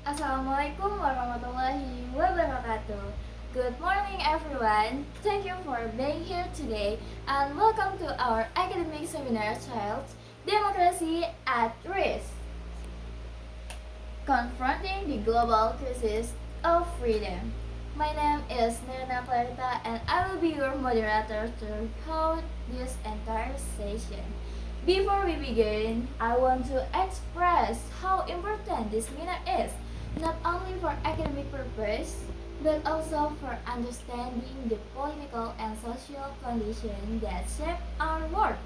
Assalamualaikum warahmatullahi wabarakatuh. Good morning, everyone. Thank you for being here today, and welcome to our academic seminar titled Democracy at Risk, Confronting the Global Crisis of Freedom. My name is Nirna Clarita, and I will be your moderator to hold this entire session. Before we begin, I want to express how important this seminar is, not only for academic purpose, but also for understanding the political and social conditions that shape our world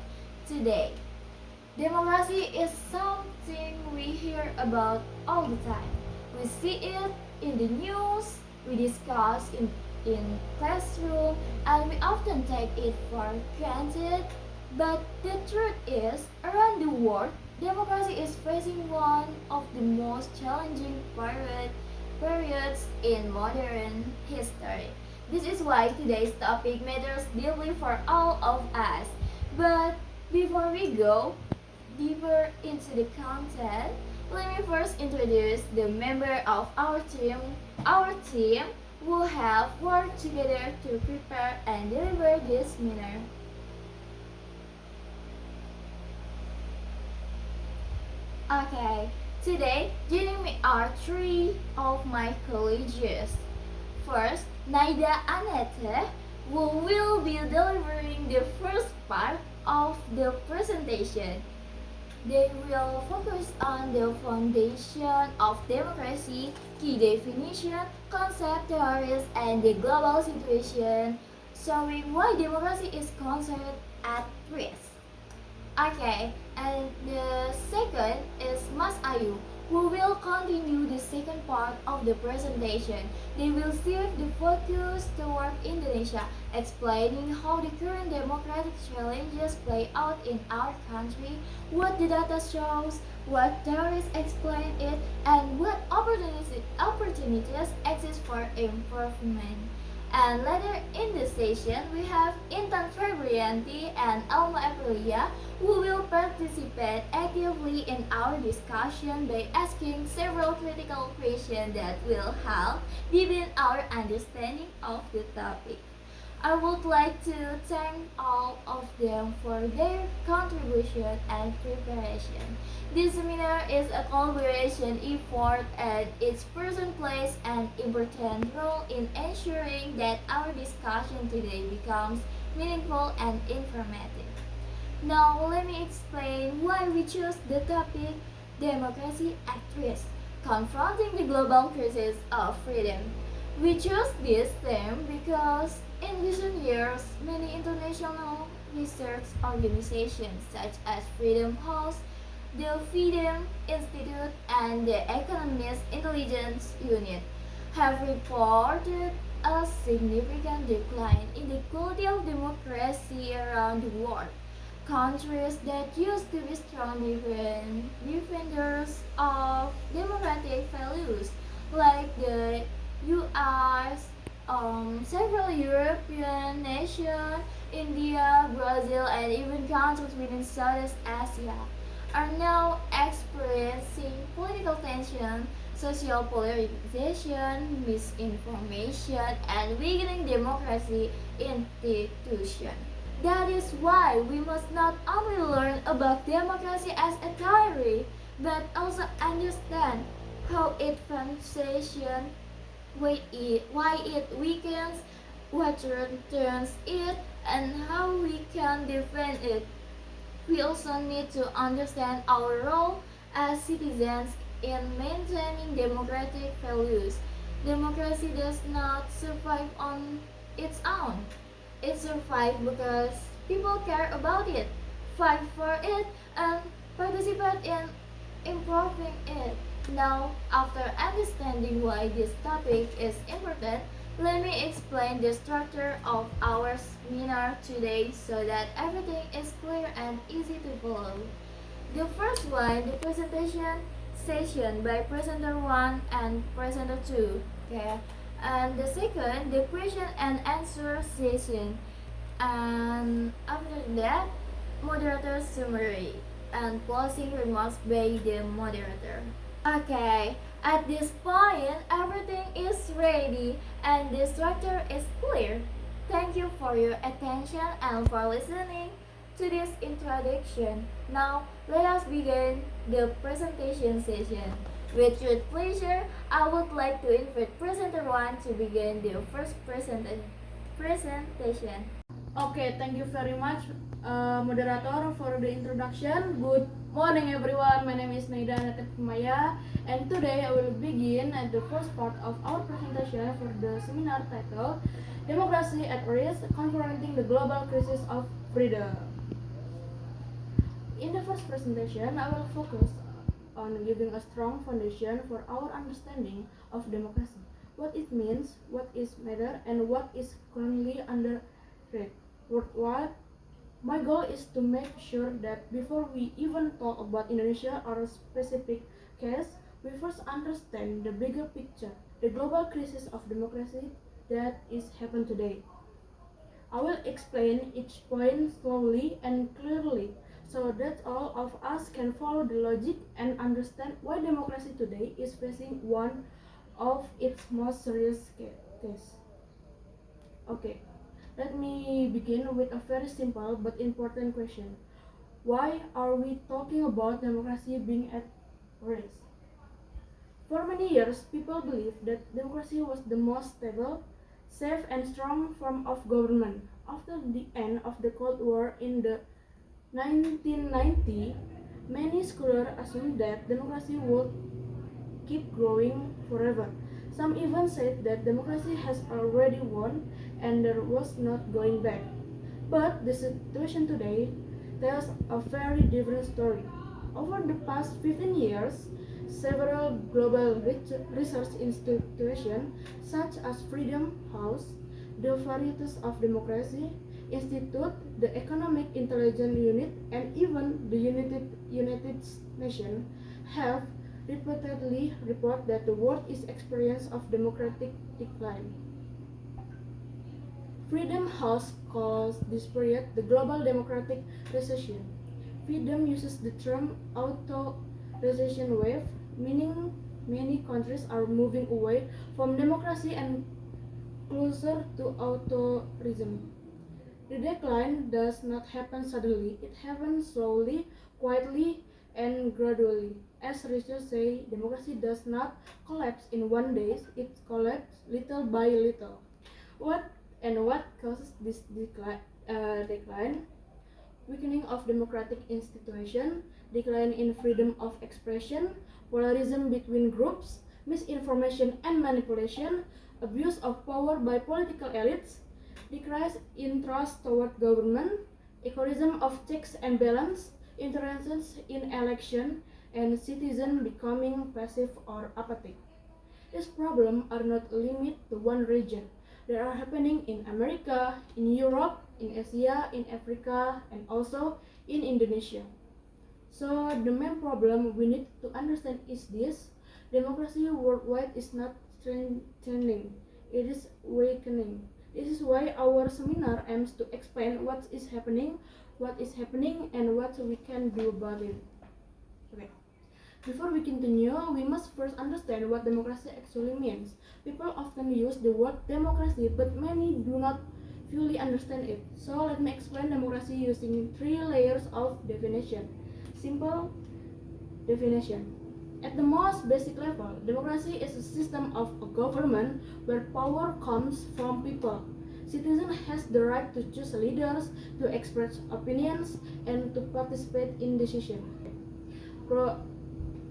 today. Democracy is something we hear about all the time. We see it in the news, we discuss in classroom, and we often take it for granted. But the truth is, around the world, democracy is facing one of the most challenging periods in modern history. This is why today's topic matters deeply for all of us. But before we go deeper into the content, let me first introduce the member of our team. Our team will have worked together to prepare and deliver this seminar. Okay, today joining me are three of my colleagues. First, Naida Anette, who will be delivering the first part of the presentation. They will focus on the foundation of democracy, key definition, concept theories, and the global situation, showing why democracy is considered at risk. Okay, and the second is Mas Ayu, who will continue the second part of the presentation. They will shift the focus toward Indonesia, explaining how the current democratic challenges play out in our country, what the data shows, what theories explain it, and what opportunities exist for improvement. And later in the session, we have Intan Febrianti and Alma Aprilia, who will participate actively in our discussion by asking several critical questions that will help deepen our understanding of the topic. I would like to thank all of them for their contribution and preparation. This seminar is a collaboration effort and each person plays an important role in ensuring that our discussion today becomes meaningful and informative. Now let me explain why we chose the topic Democracy at Risk, Confronting the Global Crisis of Freedom. We chose this theme because in recent years, many international research organizations such as Freedom House, the Freedom Institute, and the Economist Intelligence Unit have reported a significant decline in the quality of democracy around the world. Countries that used to be strong defenders of democratic values, like the US, several European nations, India, Brazil, and even countries within Southeast Asia, are now experiencing political tension, social polarization, misinformation, and weakening democracy institutions. That is why we must not only learn about democracy as a theory, but also understand how it functions, why it weakens, what threatens it, and how we can defend it. We also need to understand our role as citizens in maintaining democratic values. Democracy does not survive on its own. It survives because people care about it, fight for it, and participate in improving it. Now, after understanding why this topic is important, let me explain the structure of our seminar today so that everything is clear and easy to follow. The first one, the presentation session by presenter 1 and presenter 2. Okay. And the second, the question and answer session. And after that, moderator summary and closing remarks by the moderator. Okay, at this point, ready and the structure is clear. Thank you for your attention and for listening to this introduction. Now, let us begin the presentation session. With great pleasure, I would like to invite presenter 1 to begin the first presentation. Okay, thank you very much, moderator, for the introduction. Good morning, everyone. My name is Naida Natekumaya, and today I will begin at the first part of our presentation for the seminar titled Democracy at Risk: Confronting the Global Crisis of Freedom. In the first presentation, I will focus on giving a strong foundation for our understanding of democracy, what it means, what is matter, and what is currently under threat worldwide. My goal is to make sure that before we even talk about Indonesia or a specific case, we first understand the bigger picture, the global crisis of democracy that is happening today. I will explain each point slowly and clearly so that all of us can follow the logic and understand why democracy today is facing one of its most serious cases. Okay, let me begin with a very simple but important question. Why are we talking about democracy being at risk? For many years, people believed that democracy was the most stable, safe, and strong form of government. After the end of the Cold War in the 1990, many scholars assumed that democracy would keep growing forever. Some even said that democracy has already won and there was not going back. But the situation today tells a very different story. Over the past 15 years, several global research institutions such as Freedom House, the Varieties of Democracy Institute, the Economic Intelligence Unit, and even the United Nations have repeatedly reported that the world is experiencing of democratic decline. Freedom House calls this period the global democratic recession. Freedom uses the term auto-recession wave, meaning many countries are moving away from democracy and closer to authoritarianism. The decline does not happen suddenly, it happens slowly, quietly, and gradually. As researchers say, democracy does not collapse in one day, it collapses little by little. What causes this decline? Weakening of democratic institutions, decline in freedom of expression, polarism between groups, misinformation and manipulation, abuse of power by political elites, decrease in trust toward government, egoism of checks and balance, interference in election, and citizens becoming passive or apathetic. These problems are not limited to one region. They are happening in America, in Europe, in Asia, in Africa, and also in Indonesia. So the main problem we need to understand is this: democracy worldwide is not strengthening, it is weakening. This is why our seminar aims to explain what is happening, and what we can do about it. Okay. Before we continue, we must first understand what democracy actually means. People often use the word democracy, but many do not fully understand it. So let me explain democracy using 3 layers of definition. Simple definition. At the most basic level, democracy is a system of a government where power comes from people. Citizens has the right to choose leaders, to express opinions, and to participate in decisions.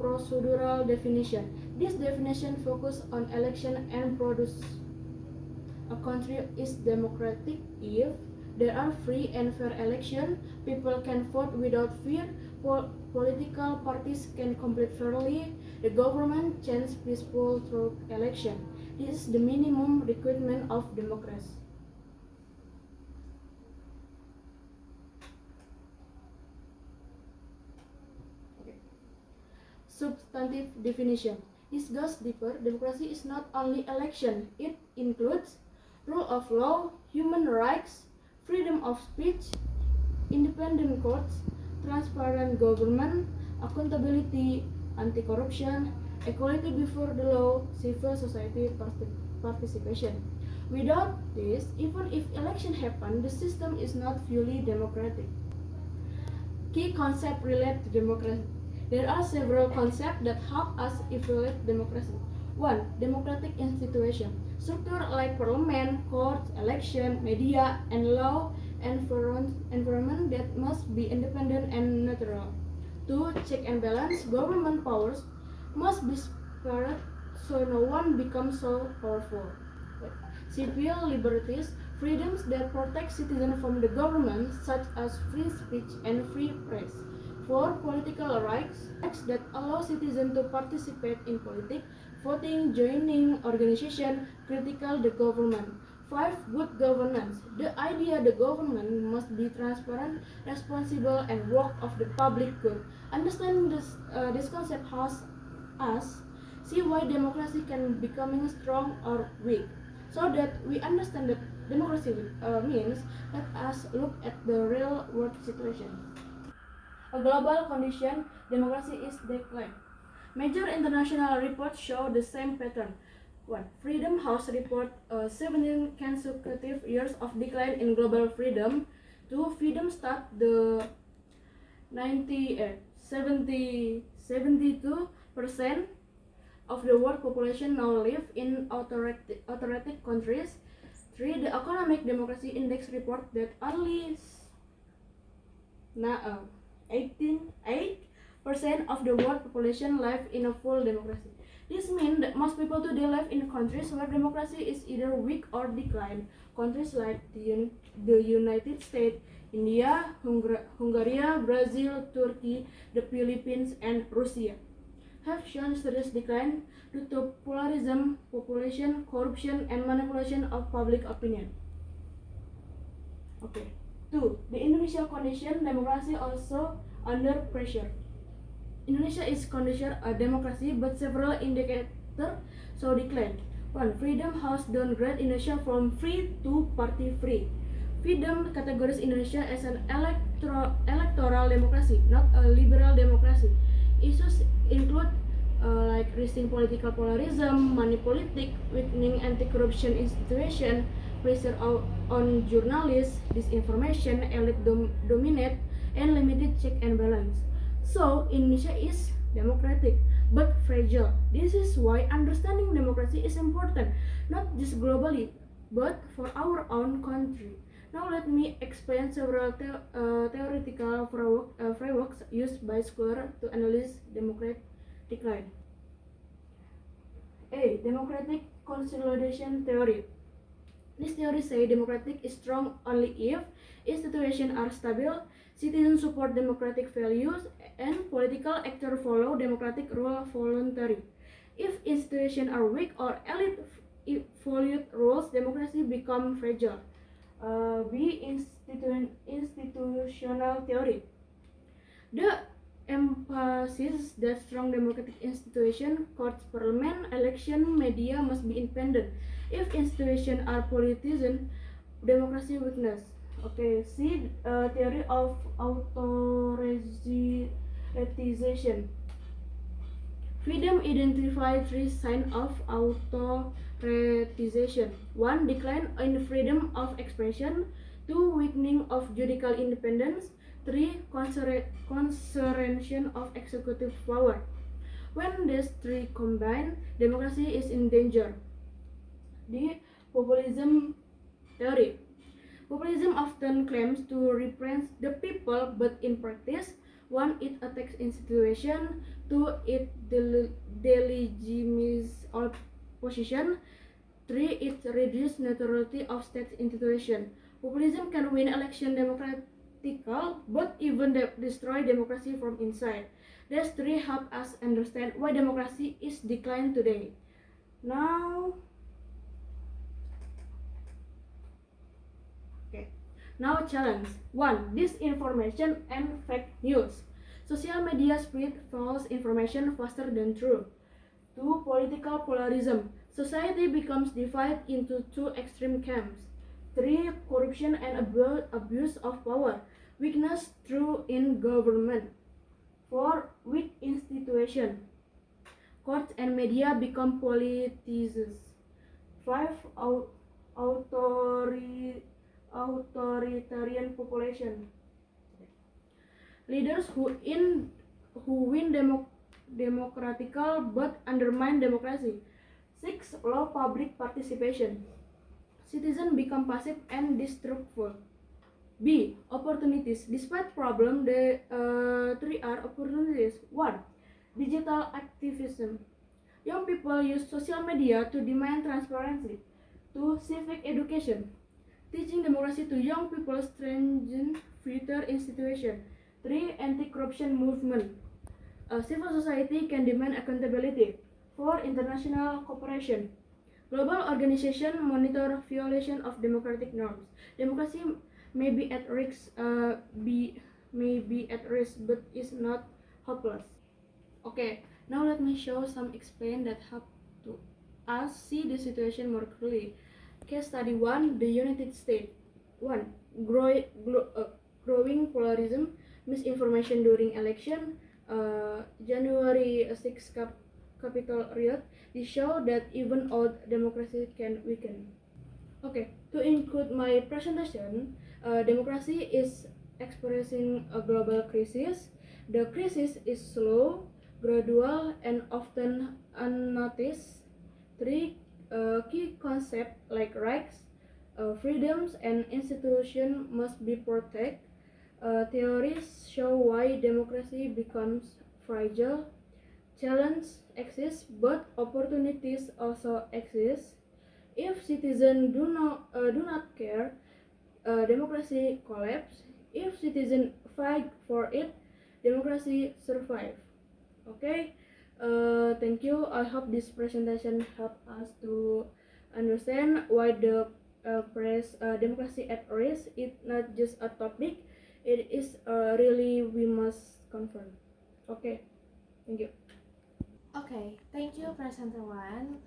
Procedural definition. This definition focuses on election and produce. A country is democratic if there are free and fair elections, people can vote without fear, political parties can compete fairly, the government changes peaceful through election. This is the minimum requirement of democracy. Substantive definition. This goes deeper. Democracy is not only election, it includes rule of law, human rights, freedom of speech, independent courts, transparent government, accountability, anti-corruption, equality before the law, civil society participation. Without this, even if election happen, the system is not fully democratic. Key concepts relate to democracy. There are several concepts that help us evaluate democracy. 1. Democratic institution. Structure like parliament, courts, election, media, and law environment that must be independent and neutral. 2. Check and balance. Government powers must be spared so no one becomes so powerful. Civil liberties, freedoms that protect citizens from the government, such as free speech and free press. 4. Political rights that allow citizens to participate in politics, voting, joining organization, critical the government. 5. Good governance. The idea the government must be transparent, responsible, and work of the public good. Understanding this concept helps us see why democracy can becoming strong or weak. So that we understand that democracy means, let us look at the real world situation. A global condition, democracy is decline. Major international reports show the same pattern. 1. Freedom House report 17 consecutive years of decline in global freedom. 2. Freedom start the 72% of the world population now live in autocratic countries. 3. The Economic Democracy Index report that only 8% of the world population live in a full democracy. This means that most people today live in countries where democracy is either weak or decline. Countries like the United States, India, Hungary, Brazil, Turkey, the Philippines, and Russia have shown serious decline due to polarism, population, corruption, and manipulation of public opinion. Okay. 2. The Indonesia condition, democracy also under pressure. Indonesia is considered a democracy, but several indicators show decline. 1. Freedom House downgrade Indonesia from free to party free. Freedom categorizes Indonesia as an electoral democracy, not a liberal democracy. Issues include like rising political polarism, money politics, weakening anti-corruption institution, pressure on journalists, disinformation, elite dominate, and limited check and balance. So, Indonesia is democratic but fragile. This is why understanding democracy is important, not just globally, but for our own country. Now let me explain several theoretical frameworks used by scholars to analyze democratic decline. A. Democratic consolidation theory. This theory says democracy is strong only if institutions are stable, citizens support democratic values, and political actors follow democratic rule voluntarily. If institutions are weak or elite follow rules, democracy becomes fragile. B. Institutional theory. The emphasis that strong democratic institutions, courts, parliament, election, media must be independent. If institutions are politicized, democracy weakness. Okay, C. Theory of authoritarianism. Freedom identifies 3 signs of authoritarianism. 1. Decline in freedom of expression. 2. Weakening of judicial independence. 3. Concentration of executive power. When these 3 combine, democracy is in danger. The populism theory. Populism often claims to represent the people, but in practice, 1. It attacks institutions. 2. It delegitimates opposition. 3. It reduces neutrality of state institutions. Populism can win election democratically, but even destroy democracy from inside. These 3 help us understand why democracy is declined today. Now challenge. 1. Disinformation and fake news. Social media spread false information faster than truth. 2. Political polarism. Society becomes divided into 2 extreme camps. 3. Corruption and abuse of power. Weakness through in government. 4. Weak institution. Courts and media become politicized. 5. Authoritarian population. Leaders who win democratical but undermine democracy. 6. Low public participation. Citizens become passive and distrustful. B. Opportunities. Despite problem, the three are opportunities. 1. Digital activism. Young people use social media to demand transparency. 2. Civic education. Teaching democracy to young people strengthens future institutions. 3. Anti-corruption movement. Civil society can demand accountability. 4. International cooperation. Global organizations monitor violation of democratic norms. Democracy may be at risk, but is not hopeless. Okay, now let me show some explain that help to us see the situation more clearly. Case study 1, the United States. 1. Growing polarism, misinformation during election, January 6 Capitol riot. They show that even old democracy can weaken. Okay, to include my presentation, democracy is experiencing a global crisis. The crisis is slow, gradual, and often unnoticed. 3. Key concepts like rights, freedoms, and institutions must be protected. Theories show why democracy becomes fragile. Challenges exist, but opportunities also exist. If citizens do not care, democracy collapse. If citizens fight for it, democracy survive. Okay, thank you. I hope this presentation helped us to understand why the democracy at risk. It's not just a topic; it is really we must confront. Okay, thank you. Okay, thank you, Presenter One,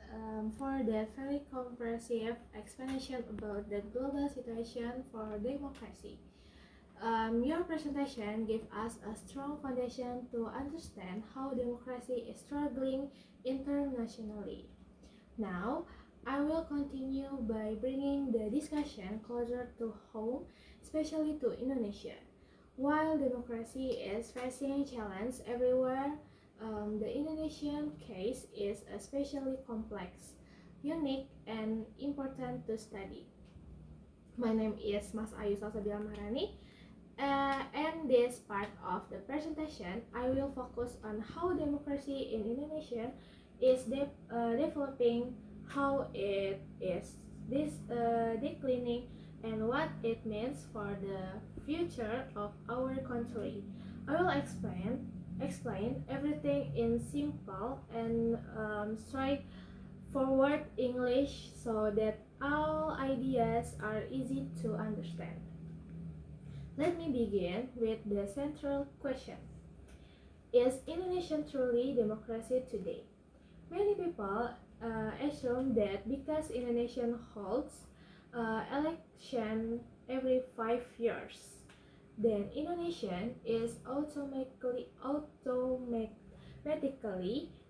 for the very comprehensive explanation about the global situation for democracy. Your presentation gave us a strong foundation to understand how democracy is struggling internationally. Now, I will continue by bringing the discussion closer to home, especially to Indonesia. While democracy is facing challenges everywhere, the Indonesian case is especially complex, unique, and important to study. My name is Mas Ayu Salsabila Maharani, and this part of the presentation, I will focus on how democracy in Indonesia is developing, how it is declining, and what it means for the future of our country. I will explain everything in simple and straightforward English so that all ideas are easy to understand. Let me begin with the central question. Is Indonesia truly democracy today? Many people assume that because Indonesia holds election every 5 years, then Indonesia is automatically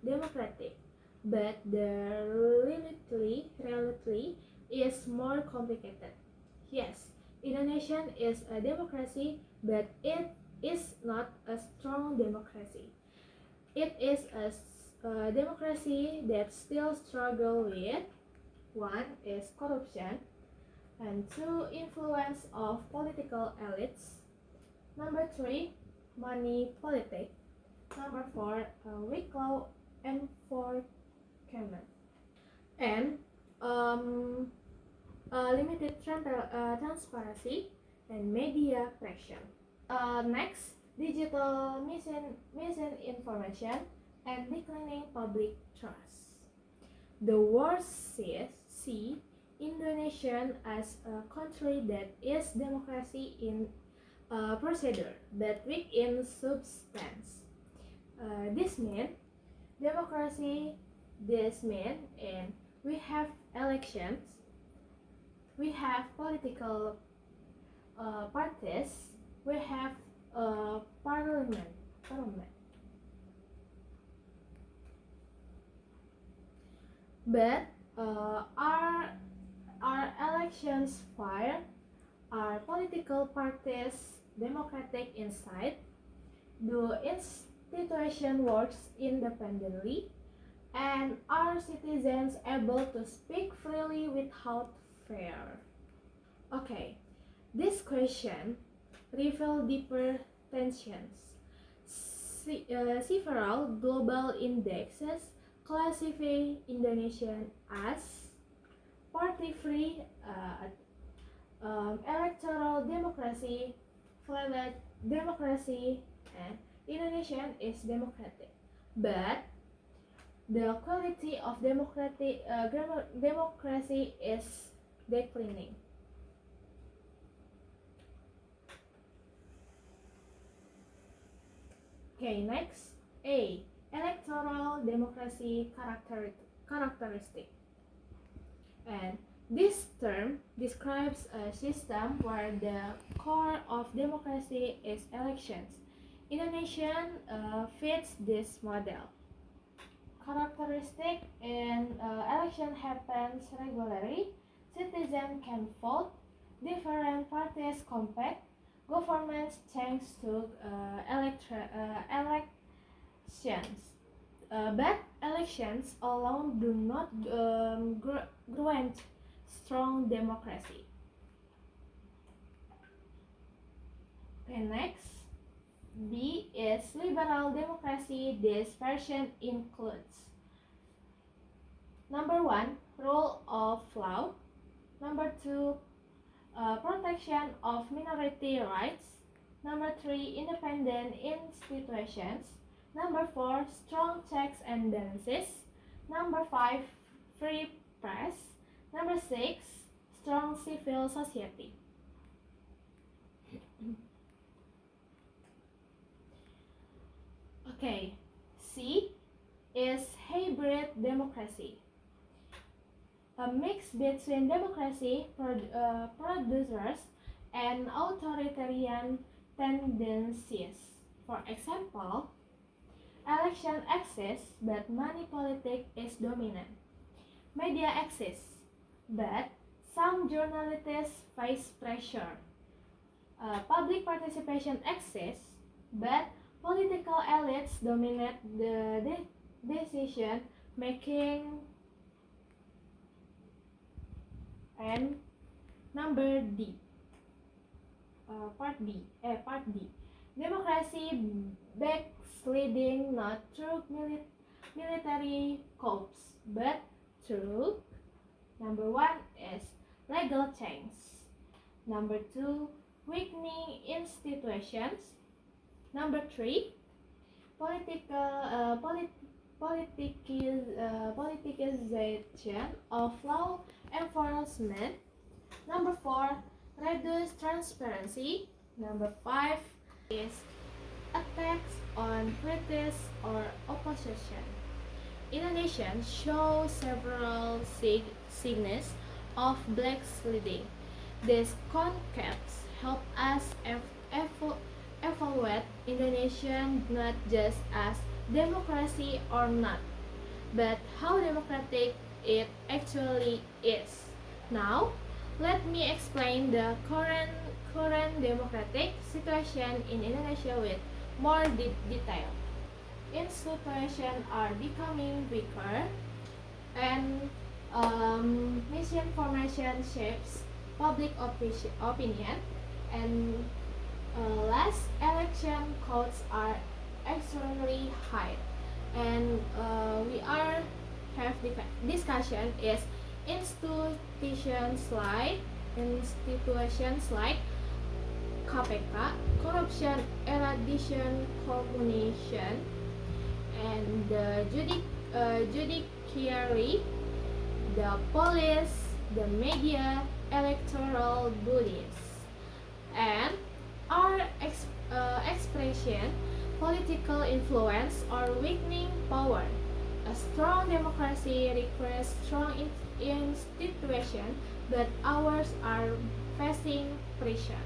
democratic. But the reality is more complicated. Yes, Indonesia is a democracy, but it is not a strong democracy. It is a democracy that still struggles with: 1 is corruption, and 2 influence of political elites, number 3 money politics, number 4 weak law enforcement, and limited transparency and media pressure. Next, digital misinformation and declining public trust. The world see Indonesia as a country that is democracy in procedure but weak in substance. This means and we have elections, we have political parties, we have parliament. But are elections fair? Are political parties democratic inside? Do institutions work independently? And are citizens able to speak freely without fear? Okay, this question reveals deeper tensions. Several global indexes classify Indonesia as party-free, electoral democracy, flat democracy, and Indonesian is democratic. But the quality of democracy is declining. Okay, next. A. Electoral democracy characteristic. And this term describes a system where the core of democracy is elections. Indonesian fits this model. Characteristic in election happens regularly. Citizens can vote. Different parties compete. Governments change to elections. But elections alone do not grant strong democracy. Okay, next. B is liberal democracy. This version includes number 1, rule of law. Number 2, protection of minority rights. Number 3, independent institutions. Number 4, strong checks and balances. Number 5, free press. Number 6, strong civil society. Okay, C is hybrid democracy. A mix between democracy producers and authoritarian tendencies. For example, election exists but money politics is dominant. Media exists, but some journalists face pressure. Public participation exists, but political elites dominate the decision making. And number D, part D, democracy backsliding not through military coups, but through number 1 is legal change. Number 2, weakening institutions. Number 3, politicization of law enforcement. Number 4, reduced transparency. Number 5 is attacks on critics or opposition. Indonesians show several signs of backsliding. These concepts help us evaluate Indonesia not just as democracy or not, but how democratic it actually is. Now, let me explain the current democratic situation in Indonesia with more detail. Institutions are becoming weaker, and misinformation shapes public opinion, and last election costs are extremely high, and we are have the discussion is institutions like KPK, corruption eradication commission, and the judiciary, the police, the media, electoral bodies, and our expression, political influence, or weakening power. A strong democracy requires strong institutions, but ours are facing pressure.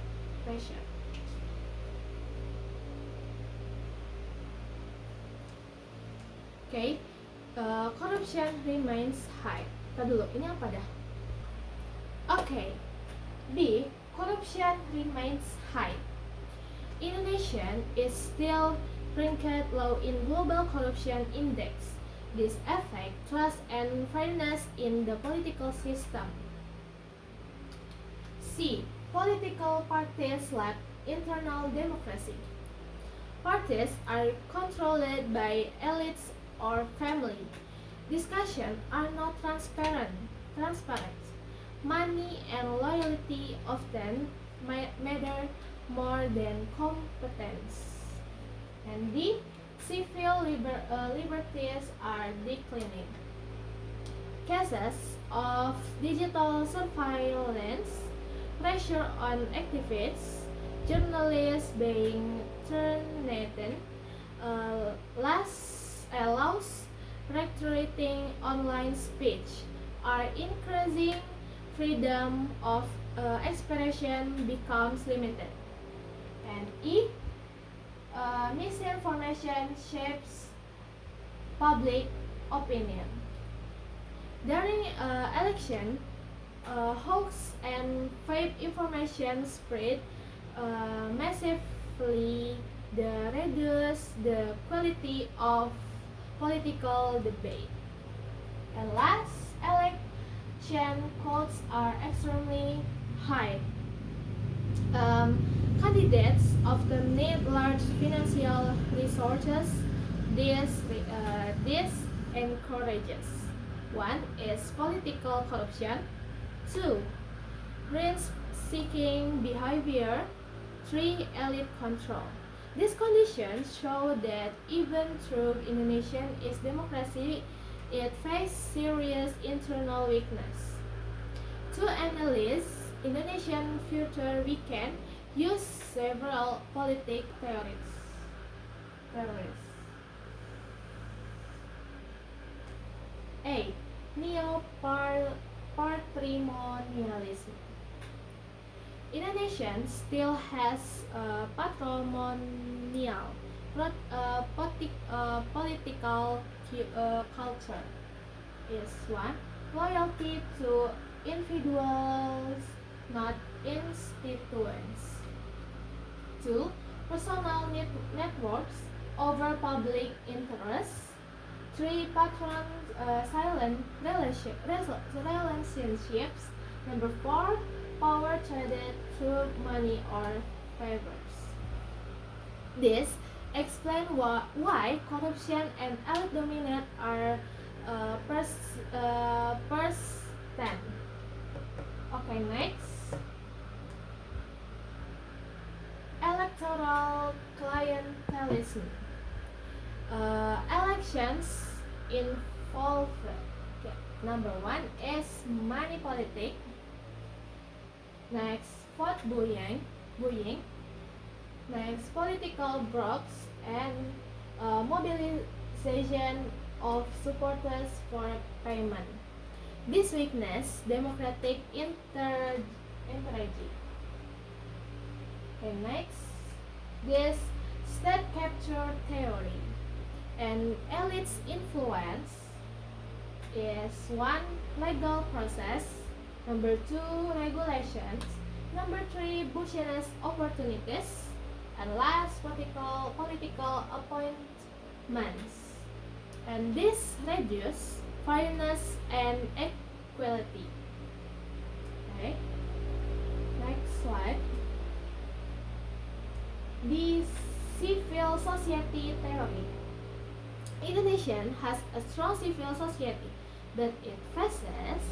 Okay, Corruption remains high. Tadi dulu, ini apa dah? Okay. B. Corruption remains high. Indonesia is still ranked low in Global Corruption Index. This affects trust and fairness in the political system. C. Political parties lack internal democracy. Parties are controlled by elites or family. Discussions are not transparent. Money and loyalty often matter more than competence. And D. Civil liberties are declining. Cases of digital surveillance, pressure on activists, journalists being terminated, laws regulating online speech are increasing freedom of expression becomes limited. And E. Misinformation shapes public opinion. During election, hoax and fake information spread massively, reduce the quality of political debate. And last, election costs are extremely high. Candidates often need large financial resources. This encourages: 1. Is political corruption. 2. Rent-seeking behavior. 3. Elite control. These conditions show that even though Indonesia is democracy, it faces serious internal weakness. To analyze Indonesian future, we can use several politic theories. A. Neo-patrimonialism. Indonesia still has a patrimonial political culture. Is 1. Loyalty to individuals, not institutions. 2. Personal networks over public interests. 3. Patron silent relationships. Number 4. Power traded through money or favors. This explains why corruption and elite dominance are persistent. Okay, next. Electoral clientelism. Elections involve. Okay, number 1 is money politics. Next, vote buying. Next, political brokes and mobilization of supporters for payment. This weakness democratic integrity. Okay, next, this state capture theory and elites influence is 1. Legal process. Number 2, regulations. Number 3, business opportunities. And last, political appointments. And this reduce fairness and equality. Okay. Next slide. The civil society theory. Indonesia has a strong civil society, but it faces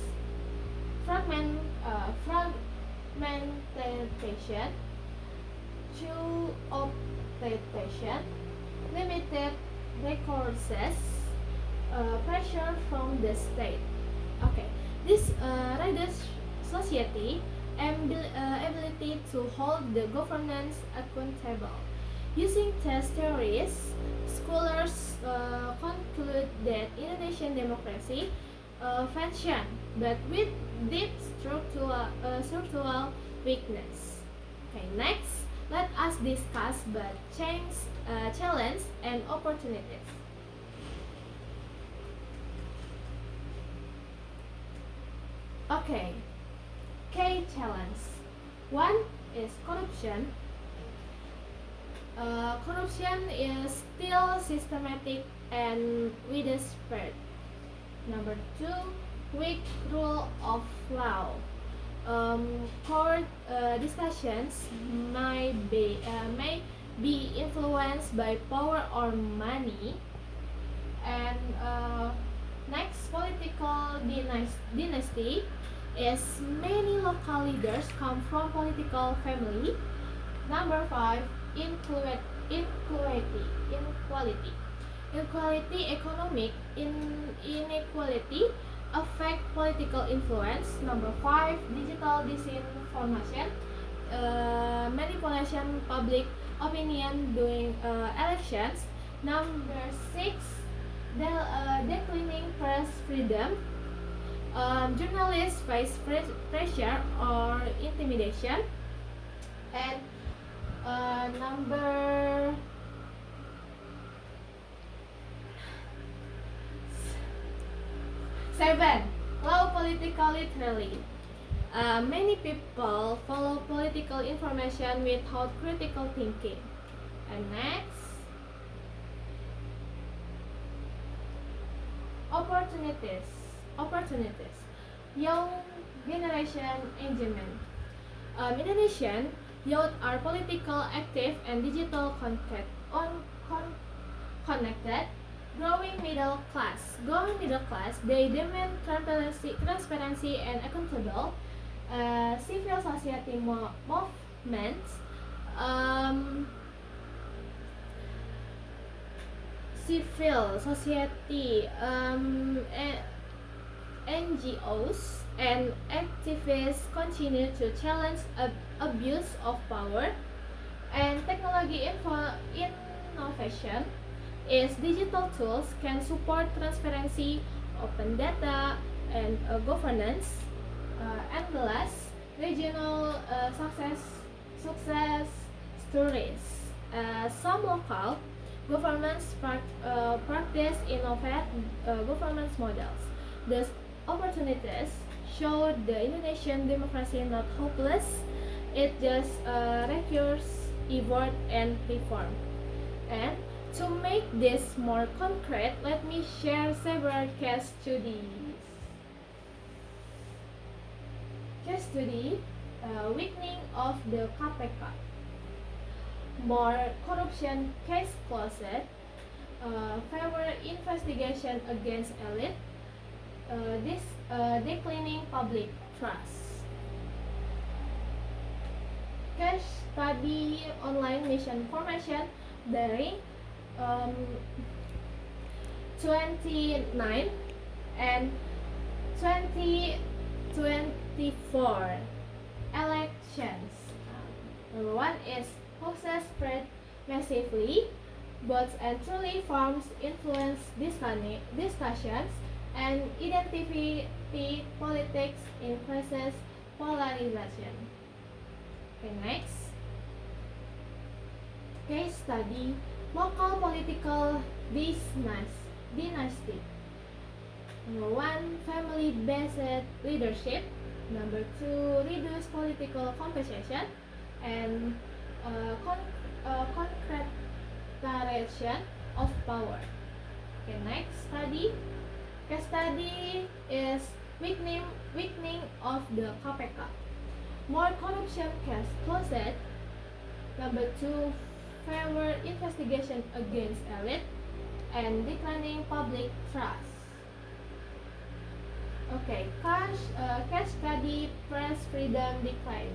fragmentation, co-optation, limited resources, pressure from the state. Okay, this reduces society ability to hold the governance accountable. Using test theories, scholars conclude that Indonesian democracy function, but with deep structural weakness. Okay, next, let us discuss challenge and opportunities. Okay, K challenge. One is corruption. Corruption is still systematic and widespread. Number two, weak rule of law. Court discussions may be influenced by power or money. And next, political dynasty is many local leaders come from political family. Number five, inequality, economic inequality affect political influence. Number five, digital disinformation, manipulation public opinion during elections. Number six, declining press freedom. Journalists face pressure or intimidation. And number 7, low political literacy. Many people follow political information without critical thinking. And next, opportunities. Young generation engagement. Indonesian youth are political active and digital connected. Growing middle class, they demand transparency and accountable. Civil society movements, civil society, NGOs and activists continue to challenge abuse of power. And technology innovation is digital tools can support transparency, open data, and governance. And the last, regional success stories. Some local governments practice innovative governance models. These opportunities show the Indonesian democracy not hopeless. It just requires effort and reform. And to make this more concrete, let me share several case studies. Case study, weakening of the KPK. More corruption case closed. Favor investigation against elite. This declining public trust. Case study online misinformation daring 29 and 2024 elections. Number one is hoaxes spread massively. Bots and truly forms influence discussions and identity politics increases polarization. Okay, next. Case study local political dynasty. Number one, family-based leadership. Number two, reduce political competition and concentration of power. Okay, next study. Case study is weakening of the KPK. More corruption case closed. Number two, favor investigation against elite and declining public trust. Okay, case study press freedom decline.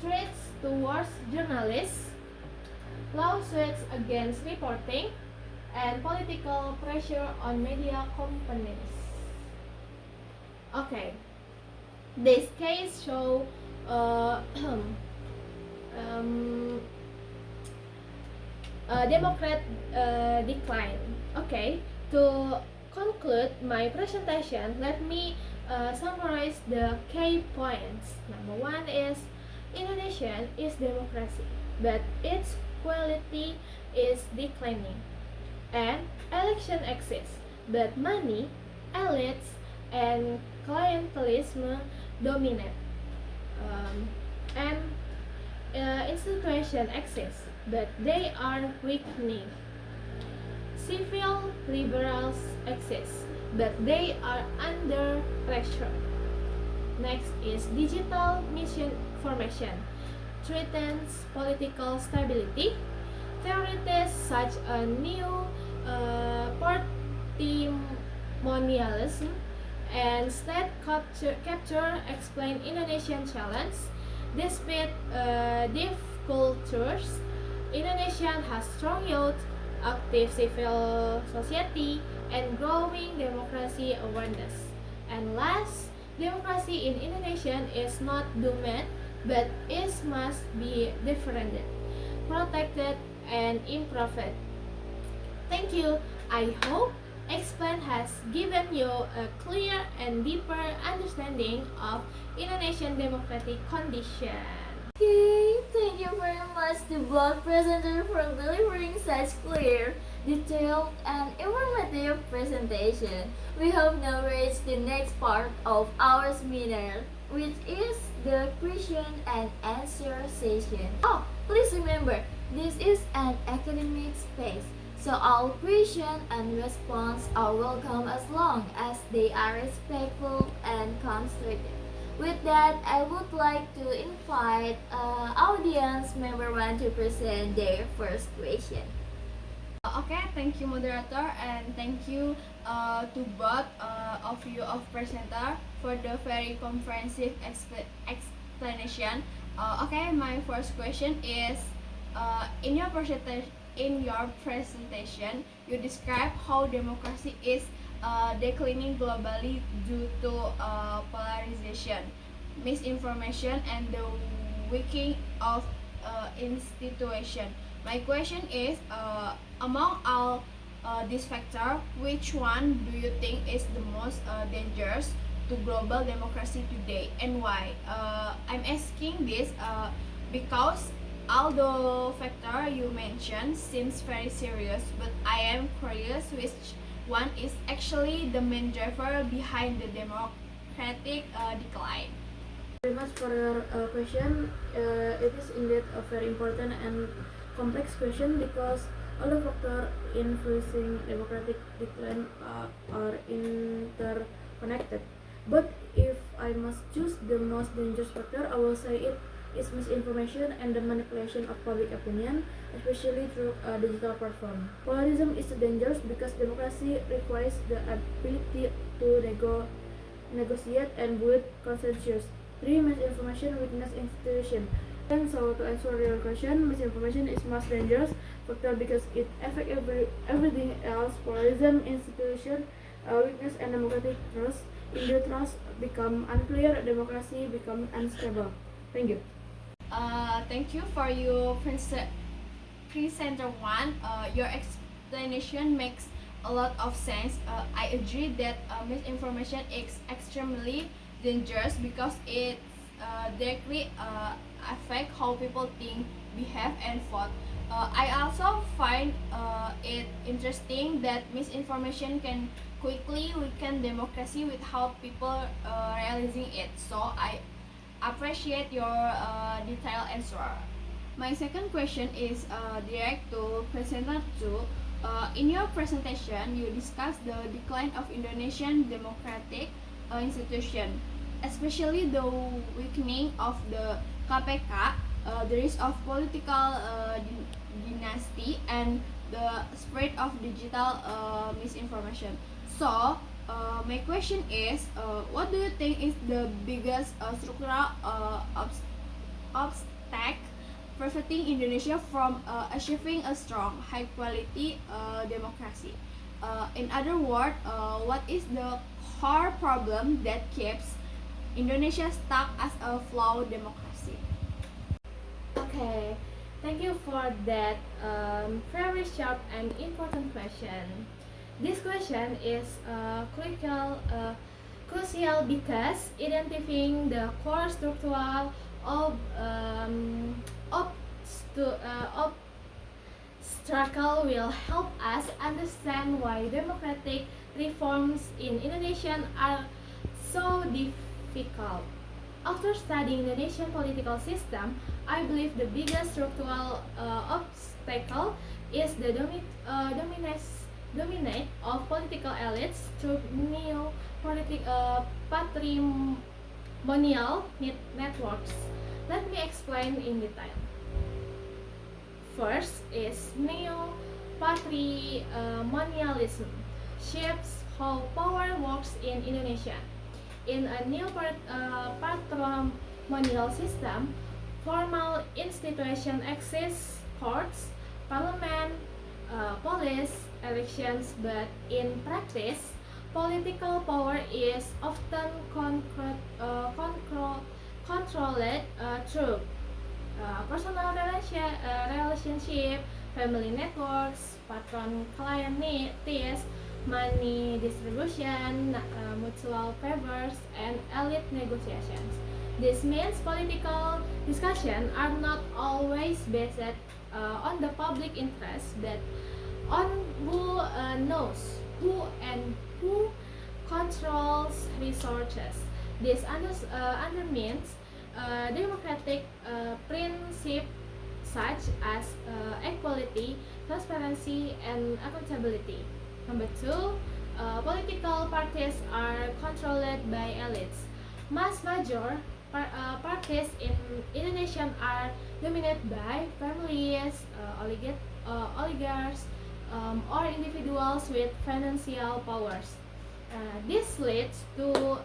Threats towards journalists, lawsuits against reporting, and political pressure on media companies. Okay, this case show Democrat decline. Okay, to conclude my presentation, let me summarize the key points. Number one is Indonesia is democracy, but its quality is declining. And election exists, but money, elites, and clientelism dominate. And institutions exist, but they are weakening. Civil liberals exist, but they are under pressure. Next is digital misinformation threatens political stability. Theories such as new patrimonialism and state capture explain Indonesian challenge. Despite deaf cultures, Indonesia has strong youth, active civil society, and growing democracy awareness. And last, democracy in Indonesia is not doomed, but it must be defended, protected, and improved. Thank you. I hope Explain has given you a clear and deeper understanding of Indonesian democratic condition. Okay, thank you very much to both presenters for delivering such clear, detailed, and informative presentation. We have now reached the next part of our seminar, which is the question and answer session. Oh, please remember, this is an academic space, so all questions and response are welcome as long as they are respectful and constructive. With that, I would like to invite audience member one to present their first question. Okay, thank you moderator and thank you to both of you of presenter for the very comprehensive explanation. Okay, my first question is in your presentation you describe how democracy is declining globally due to polarization, misinformation, and the weakening of institution. My question is, among all these factors, which one do you think is the most dangerous to global democracy today, and why? I'm asking this because all the factors you mentioned seems very serious, but I am curious which one is actually the main driver behind the democratic decline. Very much for your question. It is indeed a very important and complex question because all the factors influencing democratic decline are interconnected. But if I must choose the most dangerous factor, I will say it is misinformation and the manipulation of public opinion, especially through digital platform. Polarism is dangerous because democracy requires the ability to negotiate and build consensus. 3. Misinformation weakness institution. And so to answer your question, misinformation is most dangerous factor because it affects everything else. Polarism, institution, weakness, and democratic trust. If the trust become unclear, democracy become unstable. Thank you. Thank you for your presenter one. Your explanation makes a lot of sense. I agree that misinformation is extremely dangerous because it directly affect how people think, behave, and vote. I also find it interesting that misinformation can quickly weaken democracy without people realizing it. So I appreciate your detailed answer. My second question is direct to presenter 2. In your presentation, you discussed the decline of Indonesian democratic institution, especially the weakening of the KPK, the risk of political dynasty, and the spread of digital misinformation. So, my question is, what do you think is the biggest structural obstacle preventing Indonesia from achieving a strong, high-quality democracy? In other words, what is the core problem that keeps Indonesia stuck as a flawed democracy? Okay, thank you for that very sharp and important question. This question is crucial because identifying the core structural obstacle will help us understand why democratic reforms in Indonesia are so difficult? After studying the Indonesian political system, I believe the biggest structural obstacle is the dominate of political elites through new patrimonial networks. Let me explain in detail. First is neo-patrimonialism, shapes how power works in Indonesia. In a new patrimonial system, formal institutions exist: courts, parliament, police, elections, but in practice, political power is often controlled through personal relationship, family networks, patron-client money distribution, mutual favors, and elite negotiations. This means political discussions are not always based on the public interest, but on who knows who and who controls resources. This undermines democratic principles such as equality, transparency, and accountability. Number two, political parties are controlled by elites. Mass major parties in Indonesia are dominated by families, oligarchs, or individuals with financial powers. This leads to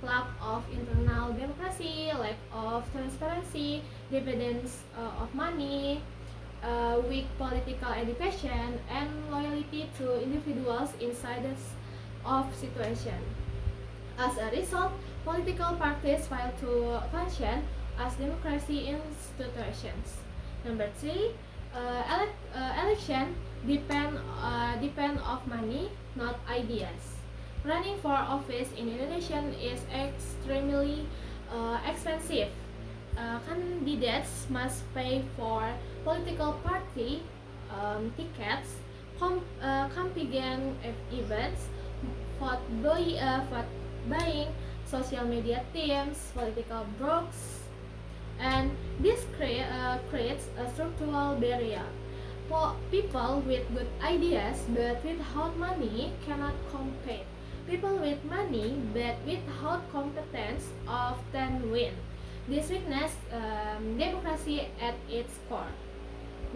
lack of internal democracy, lack of transparency, dependence of money, weak political education, and loyalty to individuals inside of situation. As a result, political parties fail to function as democracy institutions. Number three, election depend of money, not ideas. Running for office in Indonesia is extremely expensive. Candidates must pay for political party tickets, campaign events, vote buying, social media teams, political brokers, and this creates a structural barrier. People with good ideas but without money cannot compete. People with money but without competence often win. This weakness democracy at its core.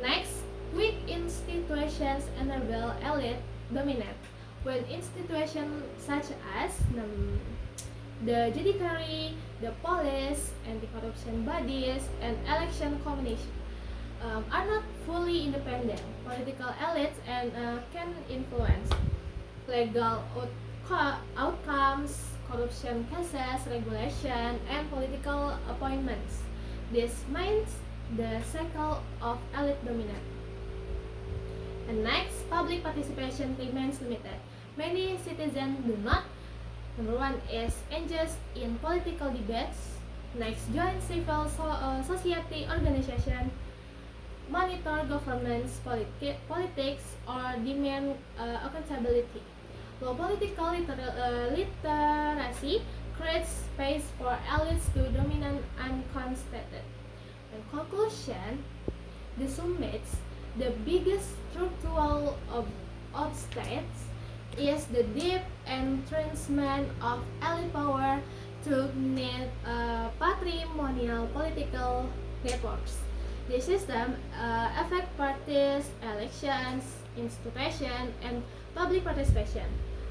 Next, weak institutions enable elite dominate. When institutions such as the judiciary, the police, anti-corruption bodies, and election commission are not fully independent, political elites and can influence legal outcomes, corruption cases, regulation, and political appointments. This means the cycle of elite dominance. And next, public participation remains limited. Many citizens do not. Number one is engage in political debates. Next, join civil society organization, monitor government's politics, or demand accountability. Low political literacy creates space for elites to dominate uncontested. In conclusion, the summates the biggest structural obstacles is the deep entrenchment of elite power to net patrimonial political networks. The system affect parties, elections, institutions, and public participation.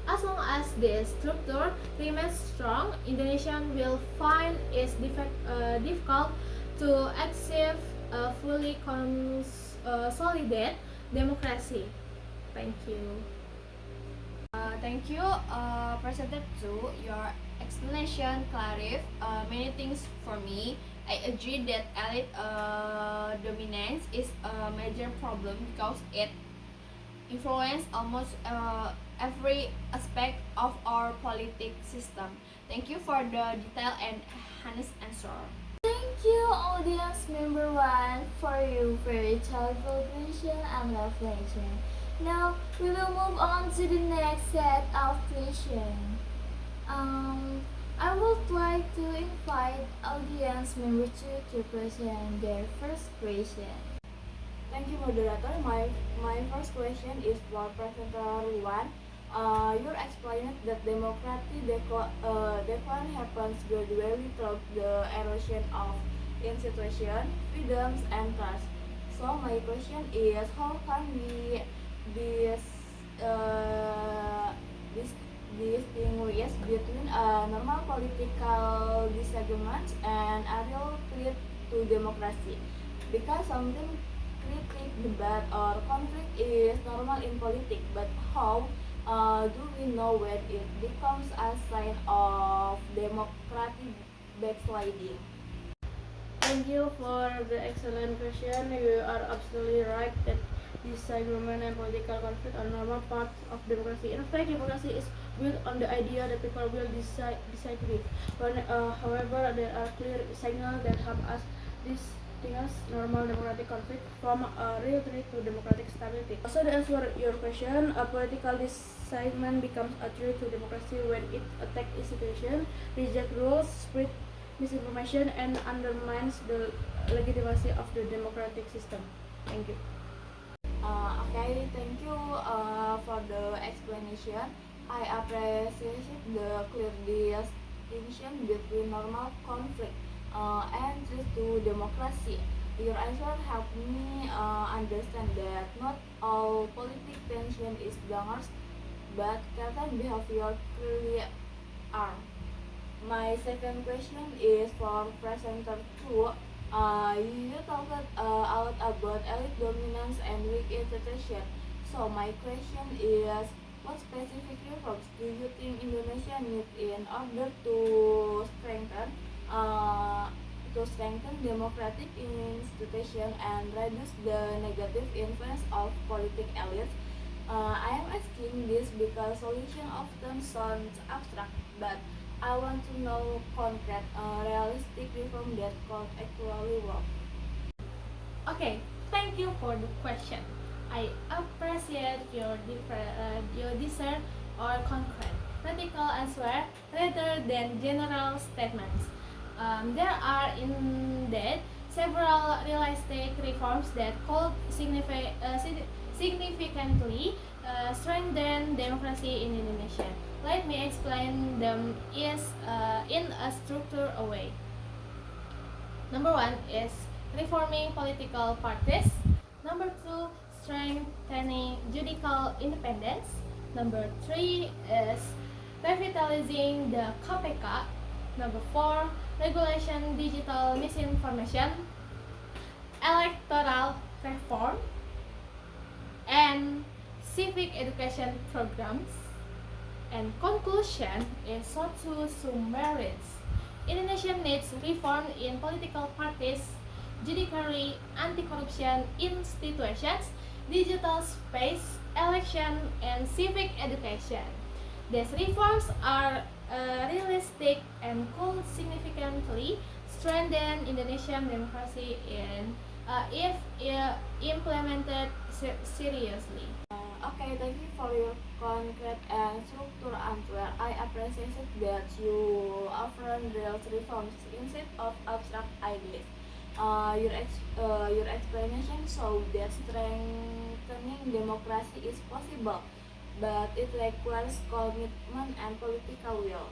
As long as this structure remains strong, Indonesia will find it difficult to achieve a fully consolidated democracy. Thank you. Thank you, Presenter 2. Your explanation clarified many things for me. I agree that elite dominance is a major problem because it influences almost every aspect of our political system. Thank you for the detailed and honest answer. Thank you, audience member 1, for your very thoughtful question and reflection. Now, we will move on to the next set of questions. I would like to invite audience member to present their first question. Thank you, moderator. My first question is for presenter one. You explained that democratic decline happens gradually through the erosion of institutions, freedoms, and trust. So my question is, how can we dis, uh, dis, distinguish between a normal political disagreement and a real threat to democracy? Because something critique, debate, or conflict is normal in politics, but how do we know when it becomes a sign of democratic backsliding? Thank you for the excellent question. You are absolutely right that disagreement and political conflict are normal parts of democracy. In fact, democracy is built on the idea that people will disagree. However, there are clear signals that help us distinguish normal democratic conflict from a real threat to democratic stability. So to answer your question, a political disagreement becomes a threat to democracy when it attacks institutions, rejects rules, spread misinformation, and undermines the legitimacy of the democratic system. Thank you. Okay, thank you for the explanation. I appreciate the clear distinction between normal conflict and threat to democracy. Your answer helped me understand that not all political tension is dangerous, but certain behavior clearly are. My second question is for presenter 2. You talked a lot about elite dominance and weak institution. So my question is, what specific reforms do you think Indonesia needs in order uh, to strengthen democratic institution and reduce the negative influence of political elites? I am asking this because solution often sounds abstract, but I want to know concrete, realistic reform that could actually work. Okay, thank you for the question. I appreciate your desire or concrete, practical answer rather than general statements. There are indeed several realistic reforms that could significantly strengthen democracy in Indonesia. Let me explain them in a structured way. Number one is reforming political parties. Number two, strengthening judicial independence. Number three is revitalizing the KPK. Number four, regulation digital misinformation, electoral reform, and civic education programs. And conclusion is so to summaries. Indonesia needs reform in political parties, judiciary, anti-corruption institutions, digital space, election, and civic education. These reforms are realistic and could significantly strengthen Indonesian democracy if implemented seriously. Okay, thank you for your concrete and structured answer. I appreciate that you offer real reforms instead of abstract ideas. Your explanation shows that strengthening democracy is possible, but it requires commitment and political will.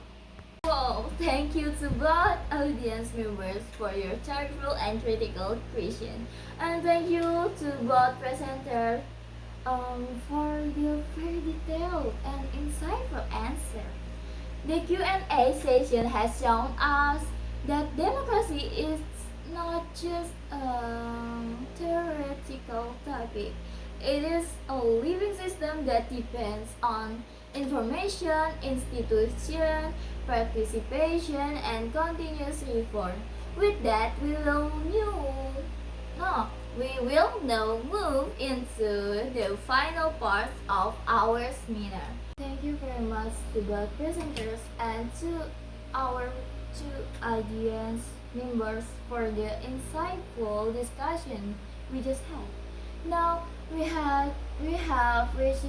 Well, thank you to both audience members for your thoughtful and critical question. And thank you to both presenters for your very detailed and insightful answer. The Q&A session has shown us that democracy is not just a theoretical topic. It is a living system that depends on information, institution, participation, and continuous reform. With that, we will now move into the final part of our seminar. Thank you very much to both presenters and to our two audience members for the insightful discussion we just had. Now we have reached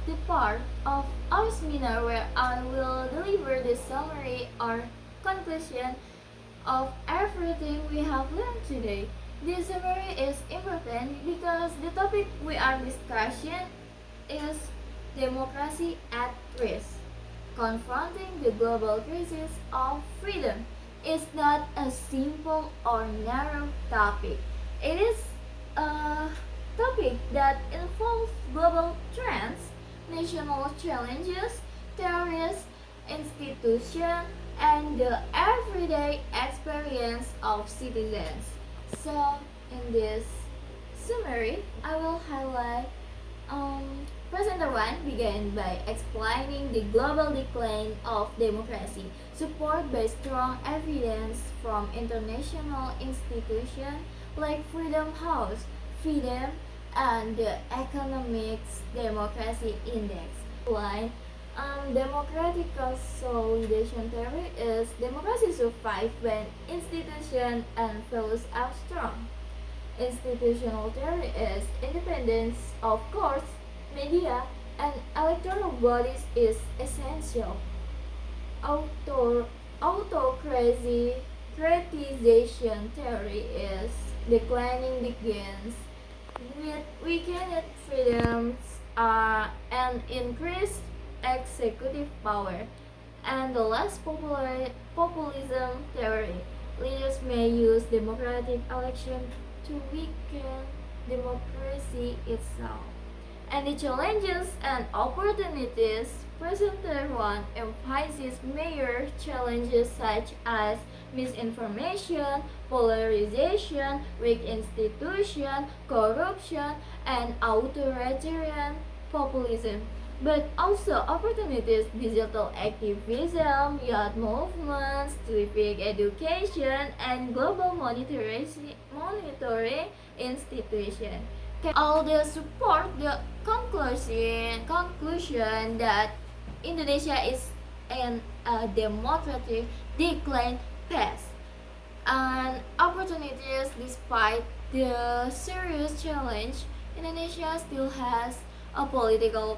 the part of our seminar where I will deliver the summary or conclusion of everything we have learned today. This summary is important because the topic we are discussing is democracy at risk. Confronting the global crisis of freedom is not a simple or narrow topic. It is a topic that involves global trends, national challenges, terrorist institutions, and the everyday experience of citizens. So, in this summary, I will highlight Presenter 1 began by explaining the global decline of democracy, supported by strong evidence from international institutions like Freedom House, Freedom, and the Economics Democracy Index. Line democratic consolidation theory is democracy survives when institutions and values are strong. Institutional theory is independence of courts, media, and electoral bodies is essential. Autocracy criticization theory is declining begins with weakened freedoms and increased executive power. And the less popular populism theory, leaders may use democratic election to weaken democracy itself. And the challenges and opportunities presenter one emphasizes major challenges such as misinformation, polarization, weak institution, corruption, and authoritarian populism. But also opportunities, digital activism, youth movements, civic education, and global monitoring institution can all the support the conclusion that Indonesia is in a democratic decline path and opportunities despite the serious challenge. Indonesia still has a political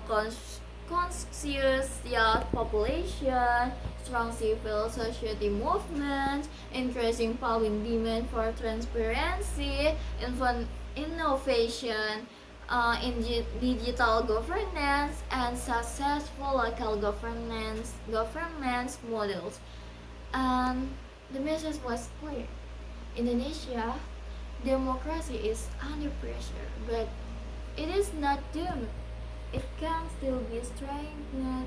conscious young population, strong civil society movement, increasing public demand for transparency, innovation in digital governance, and successful local governance models. And the message was clear. Indonesia democracy is under pressure, but it is not doomed. It can still be strengthened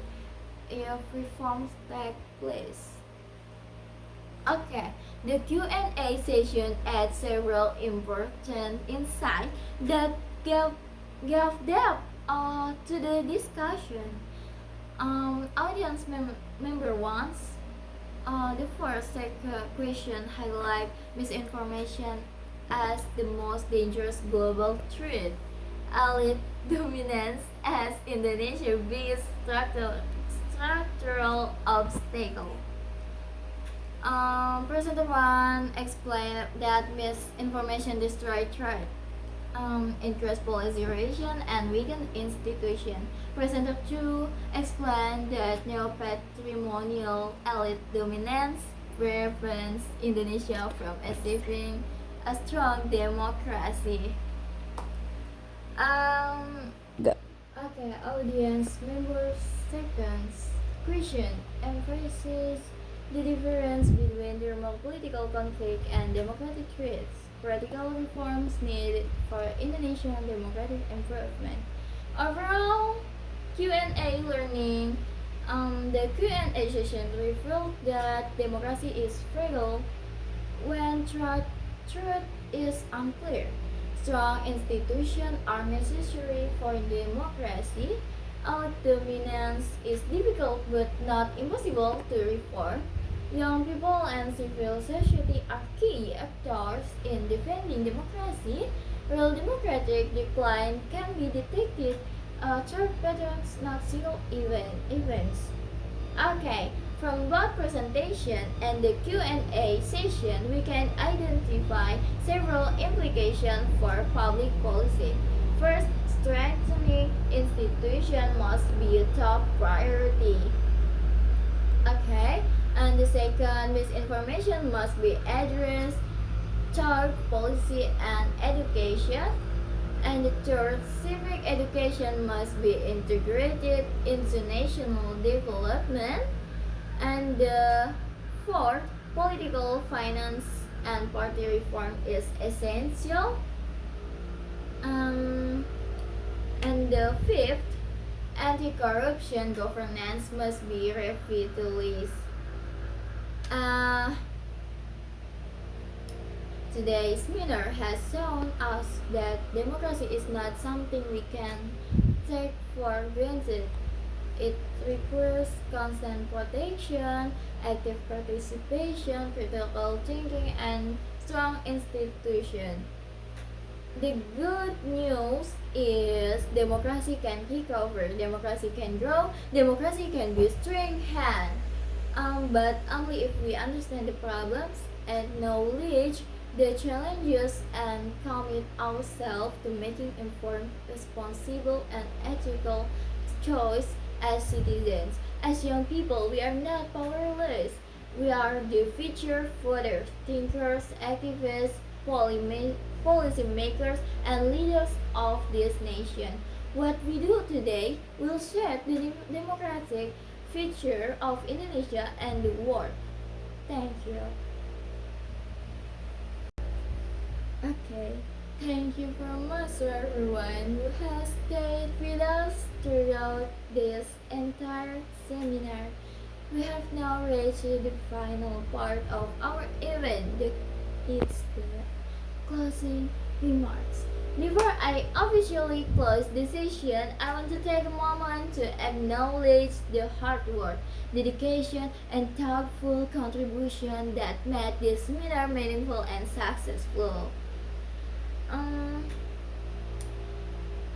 if reforms take place. Okay, the Q&A session adds several important insights that gave depth to the discussion. Audience member wants the first question highlight misinformation as the most dangerous global threat. Elite dominance as Indonesia's biggest structural obstacle. Presenter 1 explained that misinformation destroys trust, increase polarization, and weaken institution. Presenter 2 explained that neo-patrimonial elite dominance prevents Indonesia from achieving a strong democracy. Okay, audience members seconds question emphasizes the difference between normal political conflict and democratic threats. Practical reforms needed for Indonesian democratic improvement. Overall, Q&A learning. The Q&A session revealed that democracy is fragile when truth is unclear. Strong institutions are necessary for democracy. Elite dominance is difficult but not impossible to reform. Young people and civil society are key actors in defending democracy. Real democratic decline can be detected through patterns, not single events. Okay, from both presentation and the Q&A session, we can identify several implications for public policy. First, strengthening institution must be a top priority. Okay, and the second, misinformation must be addressed through policy and education. And the third, civic education must be integrated into national development. And the fourth, political finance and party reform is essential. Um, and the fifth, anti-corruption governance must be revitalized. Uh, Today's seminar has shown us that democracy is not something we can take for granted. It requires constant protection, active participation, critical thinking, and strong institutions. The good news is democracy can recover, democracy can grow, democracy can be strengthened. But only if we understand the problems, acknowledge the challenges, and commit ourselves to making informed, responsible, and ethical choice as citizens. As young people, we are not powerless. We are the future voters, thinkers, activists, policymakers, and leaders of this nation. What we do today will shape the democratic future of Indonesia and the world. Thank you. Okay, thank you very much to everyone who has stayed with us throughout this entire seminar. We have now reached the final part of our event. It's the closing remarks. Before I officially close the session, I want to take a moment to acknowledge the hard work, dedication, and thoughtful contribution that made this seminar meaningful and successful. Um,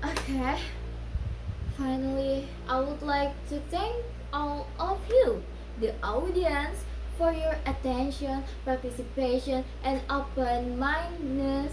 okay. Finally, I would like to thank all of you, the audience, for your attention, participation, and open-mindedness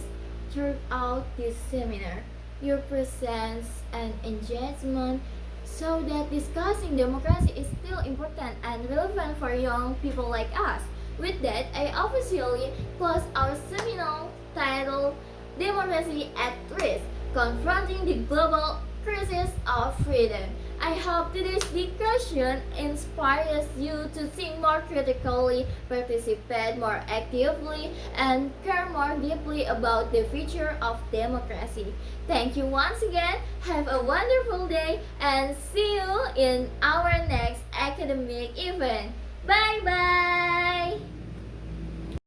throughout this seminar. Your presence and engagement show that discussing democracy is still important and relevant for young people like us. With that, I officially close our seminar titled Democracy at Risk, Confronting the Global Crisis of Freedom. I hope today's discussion inspires you to think more critically, participate more actively, and care more deeply about the future of democracy. Thank you once again, have a wonderful day, and see you in our next academic event. Bye bye!